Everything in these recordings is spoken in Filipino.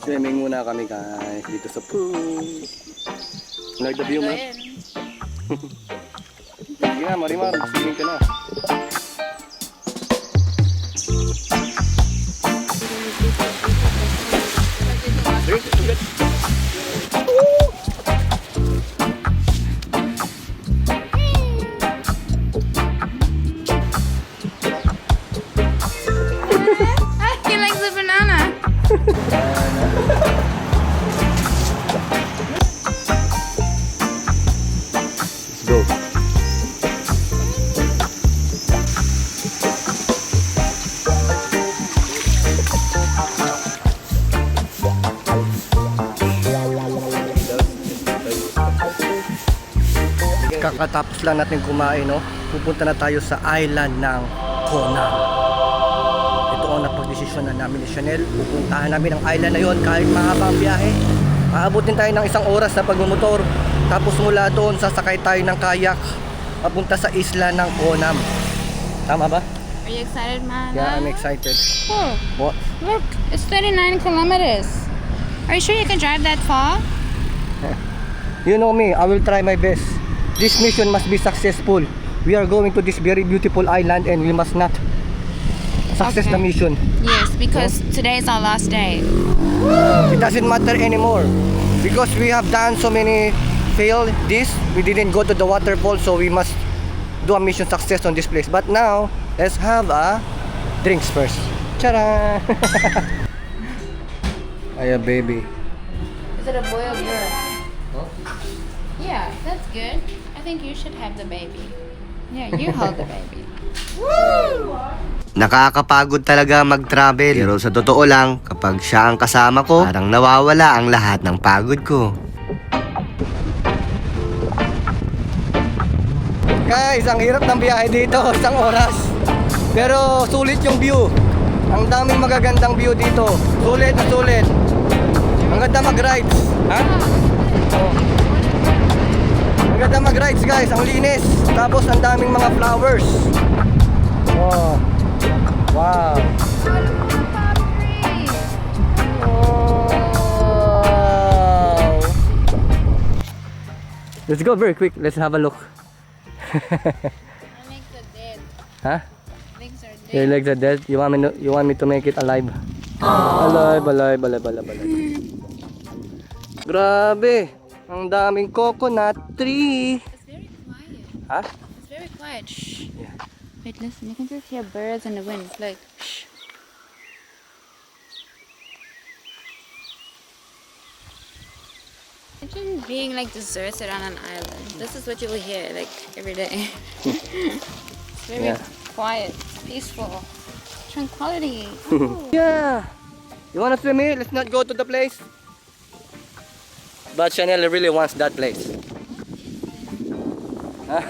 Swimming muna kami guys dito sa pool. Like the view mo? Sige na Marimar, swimming ka na. He likes the banana. Let's go. Kakatapos lang natin kumain, no? Pupunta na tayo sa island ng Kona. Ito ang napagdesisyon na namin ni Chanel. Pupuntahan namin ang island na yon kahit mahaba ang biyahe. Aabutin tayo ng 1 oras na pagmumotor. Tapos mula doon sasakay tayo ng kayak papunta sa isla ng Konam. Tama ba? Are you excited, man? Yeah, I'm excited. Oh, What? look, it's 39 kilometers. Are you sure you can drive that far? You know me, I will try my best. This mission must be successful. We are going to this very beautiful island and we must not success the mission. Yes, because today is our last day. It doesn't matter anymore because we have done so many fail this. We didn't go to the waterfall, so we must do a mission success on this place. But now, let's have a drinks first. Tara! Aya baby. Is it a boy or girl? Huh? Yeah, that's good. I think you should have the baby. Yeah, you hold the baby. Nakakapagod talaga mag-travel. Pero sa totoo lang, kapag siya ang kasama ko, parang nawawala ang lahat ng pagod ko. Guys, ang hirap ng biyahe dito, 1 oras. Pero sulit yung view. Ang daming magagandang view dito. Sulit na sulit. Ang ganda mag-rides. Ha? Oh. Ang ganda mag-rides guys, ang linis. Tapos ang daming mga flowers. Oh. Wow. Wow. Let's go very quick. Let's have a look. My legs are dead. Huh? Legs are dead. Your legs are dead. You want me to make it alive? Alive. Grabe. Ang daming coconut tree. It's very quiet. Huh? It's very quiet. Shh. Yeah. Wait, listen. You can just hear birds and the wind. Like, shh. Imagine being like deserted on an island. This is what you will hear like every day. It's very Yeah. quiet, peaceful, tranquility. Yeah. You wanna swim here? Let's not go to the place. But Chanel really wants that place. Huh?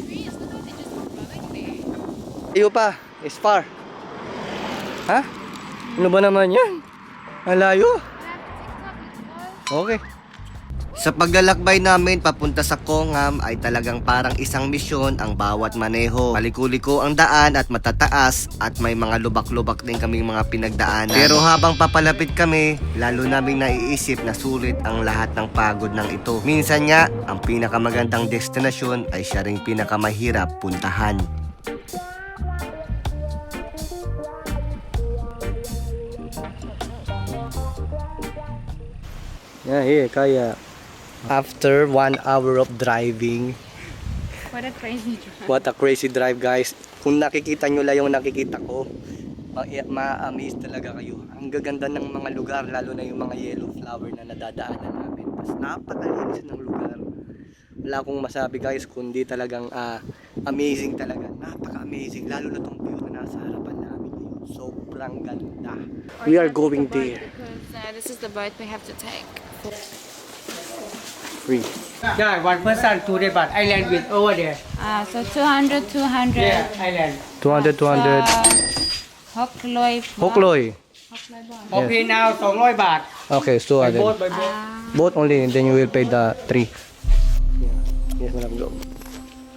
Trees, look how they just growing there. Iyo pa. It's far. Ha? Ano ba naman yan? Ang layo. Okay. Sa paglalakbay namin papunta sa Kongam ay talagang parang isang misyon ang bawat maneho. Paliko-liko ang daan at matataas at may mga lubak-lubak din kaming mga pinagdaanan. Pero habang papalapit kami, lalo naming naiisip na sulit ang lahat ng pagod ng ito. Minsan nga, ang pinakamagandang destinasyon ay siya ring pinakamahirap puntahan. Yeah, here, kaya. After 1 hour of driving, What a crazy drive. what a crazy drive guys. Kung nakikita nyo lang yung nakikita ko, ma-amaze talaga kayo. Ang gaganda ng mga lugar, lalo na yung mga yellow flower na nadadaanan namin. Tapos napakalinis ng lugar. Wala akong masabi guys, kundi talagang amazing talaga. Napaka-amazing, lalo na tong view na nasa harapan namin ngayon. Sobrang ganda. We are going there. Because this is the boat we have to take. Free. Yeah, 1 person, 2 day, but island with over there. So 200, 200. Yeah, island. 200, 200. Hokloy. Hokloy. Hokloy bar. Okay, now 200 baht. Okay, so By boat, by boat. both only, and then you will pay the 3. Yes, madam, go.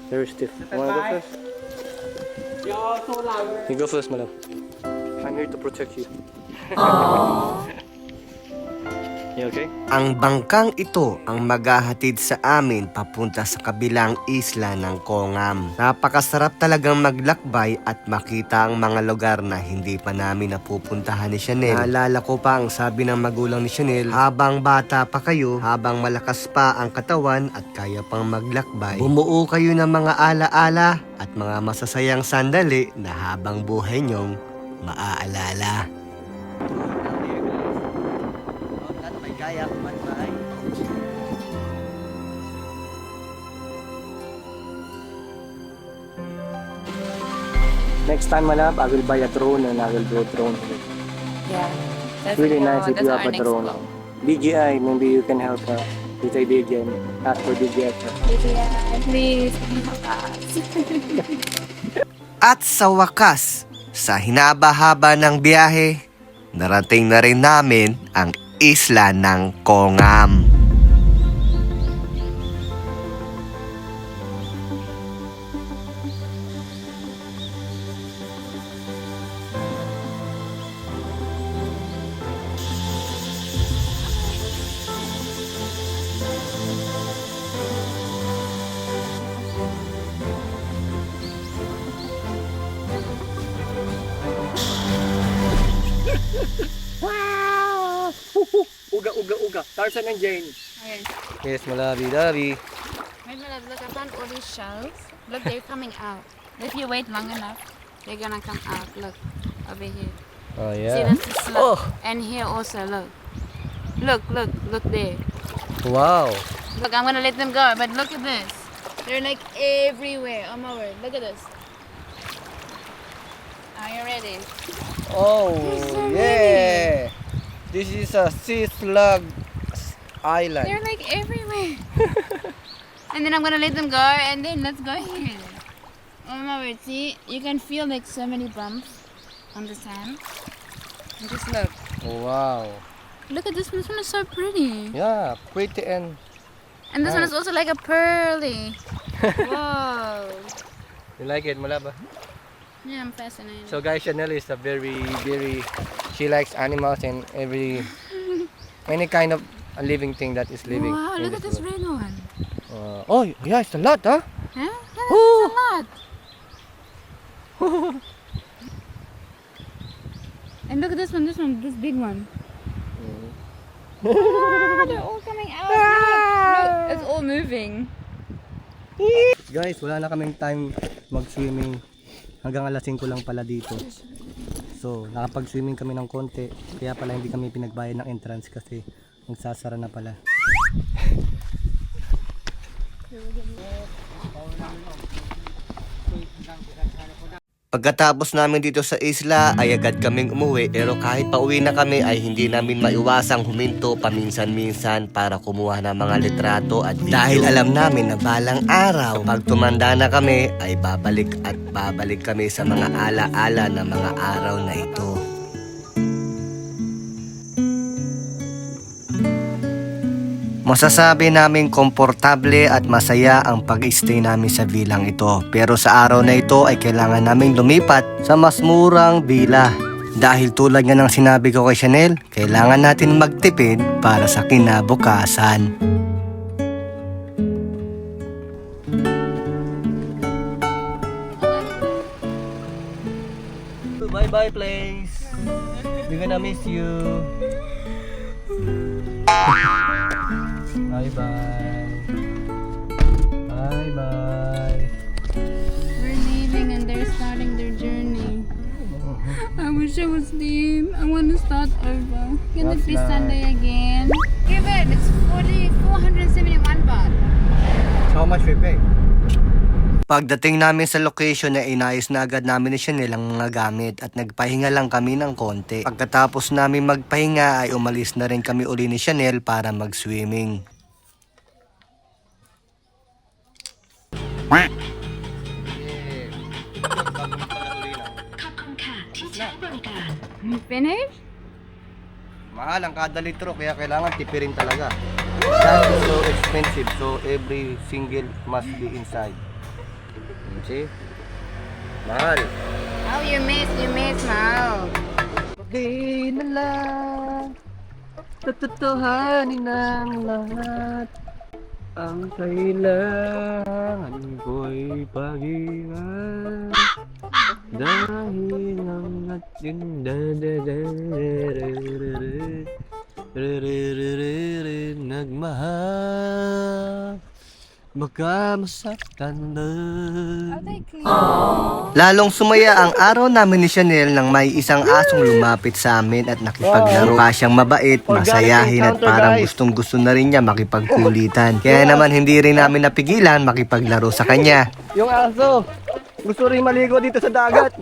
Very stiff. You wanna go first? You're so loud. You go first, madam. I'm here to protect you. You okay? Ang bangkang ito ang maghahatid sa amin papunta sa kabilang isla ng Kongam. Napakasarap talagang maglakbay at makita ang mga lugar na hindi pa namin napupuntahan ni Chanel. Naalala ko pa ang sabi ng magulang ni Chanel, habang bata pa kayo, habang malakas pa ang katawan at kaya pang maglakbay, bumuo kayo ng mga alaala at mga masasayang sandali na habang buhay niyong maaalala. Next time, madam, I will buy a drone and I will do a drone. Yeah. That's Really our- nice if that's you our have a next drone. vlog. DJI, maybe you can help with idea again. Ask for DJI. Yeah, please. Can you help us? At sa wakas, sa hinaba-haba ng biyahe, narating na rin namin ang isla ng Kongam. Uga, uga, uga. Tarzan and Jane. Okay. Yes, malabi-dabi. Wait, look, I found all these shells. Look, they're coming out. If you wait long enough, they're gonna come out. Look, over here. Oh, See, yeah. that's the slug. Oh, And here also, look. Look there. wow. Look, I'm gonna let them go, but look at this. They're like everywhere. Oh my word, look at this. Are you ready? Oh, so yeah. This is a sea slug island. They're like everywhere. And then I'm gonna let them go, and then let's go here. Oh my word, see? You can feel like so many bumps on the sand. And just look. Wow. Look at this one. This one is so pretty. Yeah, pretty and And this one is also like a pearly. Whoa. you like it, Malaba? Yeah, I'm fascinated. So guys, Chanel is a very, she likes animals and any kind of a living thing that is living. Wow, in look at this world. red one. Oh, yeah, it's a lot, huh? Huh? Yeah, that's a lot. And look at this one, this big one. Ah, they're all coming out. Look, it's all moving. Guys, wala na kaming time mag-swimming. Hanggang alas 5 lang pala dito. So, nakapag-swimming kami ng konti. Kaya pala hindi kami pinagbayad ng entrance kasi magsasara na pala. Pagkatapos namin dito sa isla ay agad kaming umuwi, pero kahit pauwi na kami ay hindi namin maiwasang huminto paminsan-minsan para kumuha ng mga litrato at video. Dahil alam namin na balang araw kapag tumanda na kami ay babalik at babalik kami sa mga ala-ala ng mga araw na ito. Masasabi namin komportable at masaya ang pag-stay namin sa vilang ito. Pero sa araw na ito ay kailangan naming lumipat sa mas murang villa. Dahil tulad nga ng sinabi ko kay Chanel, kailangan natin magtipid para sa kinabukasan. Bye-bye, place. We're gonna miss you. Bye-bye. Bye-bye. We're leaving and they're starting their journey. I wish I was them. I want to start over. Can it That's be nice. Sunday again? Give it. It's 471 baht. How much we pay? Pagdating namin sa location na inayos na agad namin ni Chanel ang mga gamit at nagpahinga lang kami ng konti. Pagkatapos namin magpahinga ay umalis na rin kami uli ni Chanel para mag-swimming. You finished? Mahal ang kada litro kaya kailangan tipirin talaga. That is so expensive, so every single must be inside. See? Mahal. Oh, you miss, Mal. Di na lang totohanin ang lahat. Ang kailangan ko'y pag-iwan. Dahil ang ating nagmahal. Baka masaktan na. Lalong sumaya ang araw namin ni Chanel nang may isang asong lumapit sa amin at nakipaglaro pa siyang mabait, masayahin at parang gustong gusto na rin niya makipagkulitan. Kaya naman hindi rin namin napigilan makipaglaro sa kanya. Yung aso, gusto rin maligo dito sa dagat.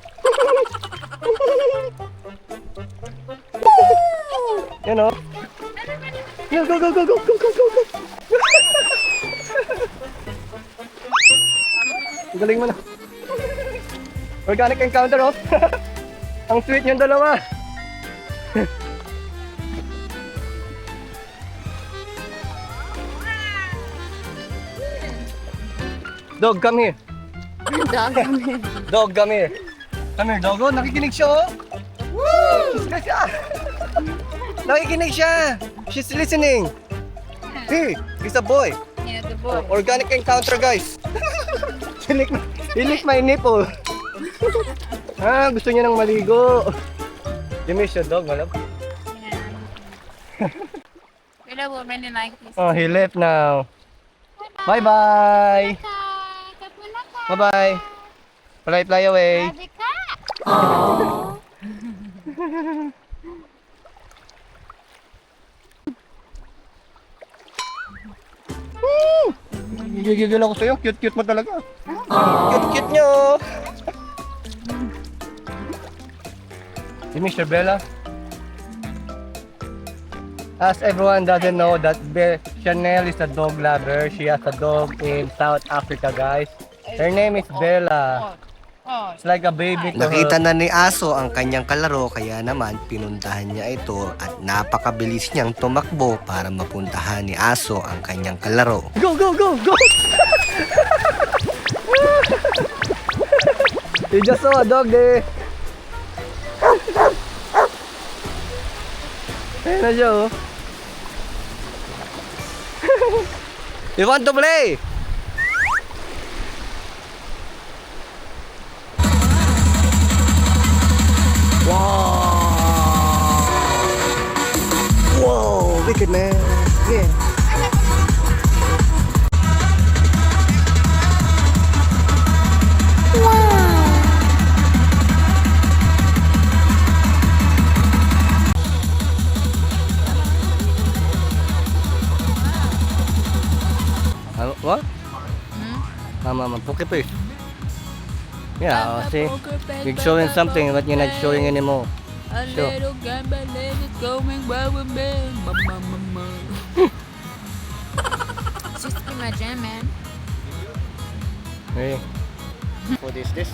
Yan o. Go, go, go, go, go, go, go, go, go. Galing mo na. Organic encounter, oh. Ang sweet yung dalawa. Dog, come here. Dog, come here. Come here, dog. Oh, nakikinig siya, oh. Woo! Nakikinig siya. She's listening. Hey, he's a boy. Yeah, the boy. Organic encounter, guys. He licked my nipple. Gusto niya nang maligo. You miss your dog, malab? Yeah. Willa will really like this. Oh, he left now. Bye-bye. Bye-bye. Fly away. Gigigil ako sa'yo. Cute-cute mo talaga. Cute-cute nyo. You miss your Bella? As everyone doesn't know that Chanel is a dog lover. She has a dog in South Africa, guys. Her name is Bella. Oh, It's like a baby to Nakita her. na ni Aso ang kanyang kalaro kaya naman pinuntahan niya ito at napakabilis niyang tumakbo para mapuntahan ni Aso ang kanyang kalaro. Go, go, go, go! You just saw a dog there. Ayun na siya, oh. You want to play? Whoa, wicked man. Yeah. What? Mama, poke fish. Yeah, see? You're showing something but you're not showing anymore. A Sure. little gamba lady going well with me. Mama. It's just be my jam, man. Hey. What is this?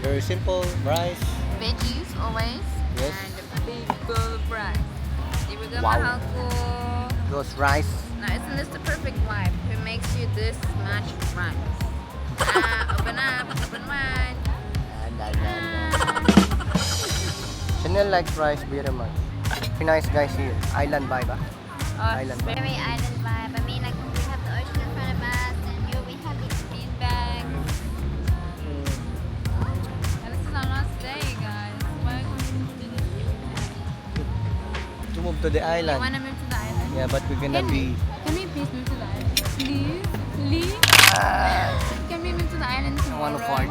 Very simple, rice. Veggies always. Yes. And a big bowl of rice. Here we go, Wow. mahal ko. Those rice. Now, isn't this the perfect wife who makes you this much rice? Open up, open wide. Chanel likes rice very much. Very nice guys here. Island vibe, ah. Oh, Island vibe. very island vibe. I mean, like, we have the ocean in front of us, and here we have these bean bags. And this is our last day, guys. Why To move to the you island. want to move to the island? Yeah, but we're gonna be... Can we please move to the island? Please? Please? Can we move to the island I tomorrow? wanna fart.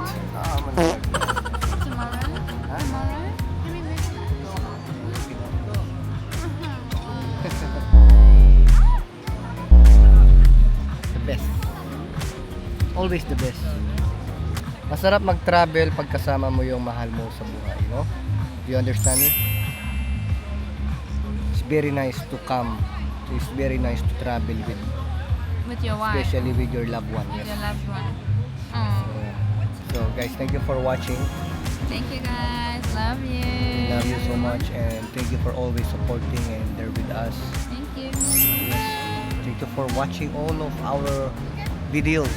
Tomorrow? Tomorrow? Can we move to the The best. Always the best. Masarap mag-travel pag kasama mo yung mahal mo sa buhay, no? Do you understand me? It's very nice to come. It's very nice to travel With your wife? especially with your loved one. With Yes. your loved one? Oh. So guys, thank you for watching. Thank you guys. Love you. We love you so much and thank you for always supporting and there with us. Thank you. Yes. Thank you for watching all of our videos.